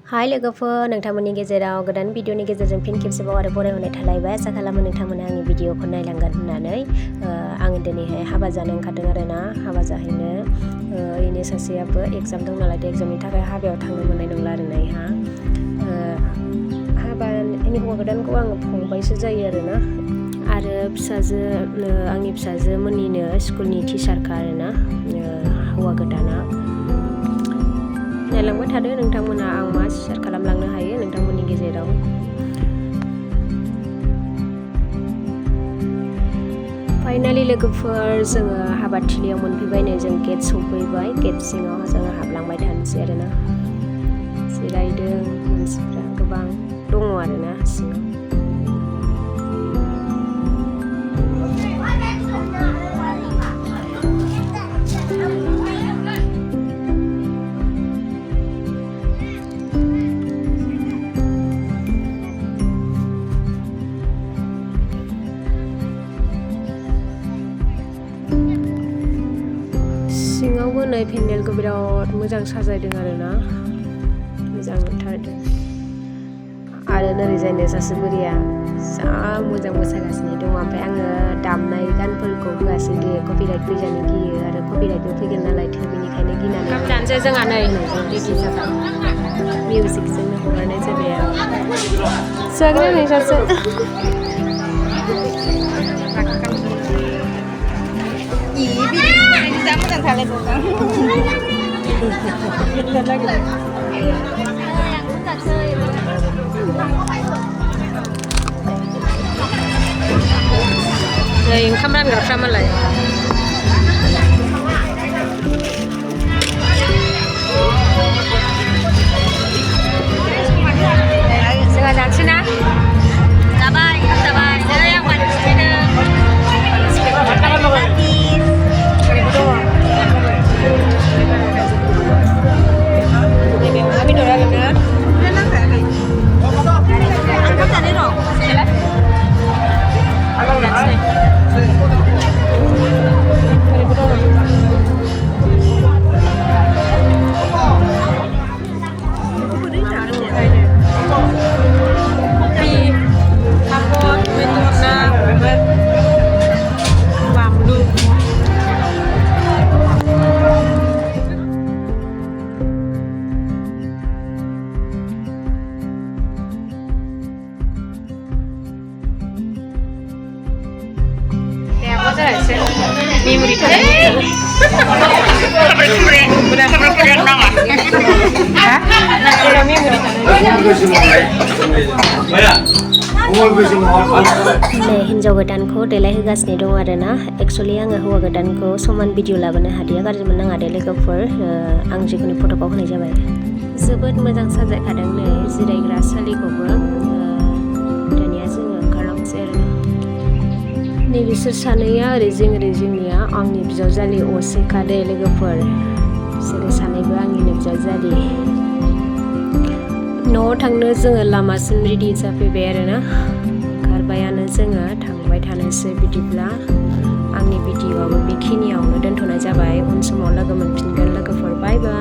हाय लोगोफोर नोंथांमोननि गेजेराव गोदान भिडिअनि गेजेरजों फिन खेबसेबाव आरो बरायहरनाय थालायबाय आसा खालामो नोंथांमोना आंनि भिडिअखौ नायलांगोन होननानै आङो दिनैहाय हाबा जानो ओंखारदों आरोना हाबा जाहैनो ओरैनो सासेयाबो एग्जाम दं नालाय एग्जामनि थाखाय हाबायाव थांनो मोननाय नंला आरोना इहा हाबानि हौवा गोदानखौ आङो फंबायसो जायो आरोना आरो आंनि फिसाजोमोननिनो स्कुलनि टिचारखा आरोना हौवा गोदाना नायलांबाय थादो नोंथांमोना आं मा शेयार खालामलांनो हायो नोंथांमोननि गेजेराव फाइनालि लोगोफोर जोङो हाबाथिलियाव मोनफैबाय नै जों गेट सफैबाय गेट सिङाव जोङो हाबलांबाय थानोसै आरोना जिरायदों मानसिफ्रा गोबां दङ आरोना सिङाव सिङावबो नै पेन्डेलखौ बिराद मोजां साजायदों आरोना मोजां नुथारदों आरो नोरैजायनो सासे बुरिया जा मोजां मोसागासिनो दङ ओमफ्राय आङो दामनाय गानफोरखौ होआसै दे कपिराइट फैजानो गियो आरो कपिराइटबो फैगोन नालाय बेनिखायनो गिनानै ओंखाम जानोसै जोंहा नै रेडि जाबाय मिउजिकजोंनो हगारनाय जाबाय आरो जाग्रा नै सासे मोजां थालाय नै ओंखाम रानग्राफ्रा मालाय जोंहा जानोसै ना जाबाय नै आं मानसिनो memori हिन्जाव गोदानखौ देलायहोगासिनो दं आरोना एक्सुवेलि आङो हौवा गोदानखौ समान भिडिअ लाबोनो हादिया गाज्रि मोननाङा दे लोगोफोर आं जिखुनु फट'खौ होनाय जाबाय जोबोद मोजां साजायखादों नै जिरायग्रा सालिखौबो दानिया जोङो ओंखारलांसै आरोना नै बिसोर सानैया ओरै जोंनिया आंनि बिजावजालि असेखा दे लोगोफोर बिसोरो सानैबो आंनिनो बिजावजालि न'आव थांनो जोङो लामासिम रेडि जाफैबाय आरोना ओंखारबायानो जोङो थांबाय थानोसै बिदिब्ला आंनि भिडिअ'आबो बेखिनियावनो दोनथ'नाय जाबाय उन समाव लोगो मोनफिनगोन लोगोफोर बाय बाय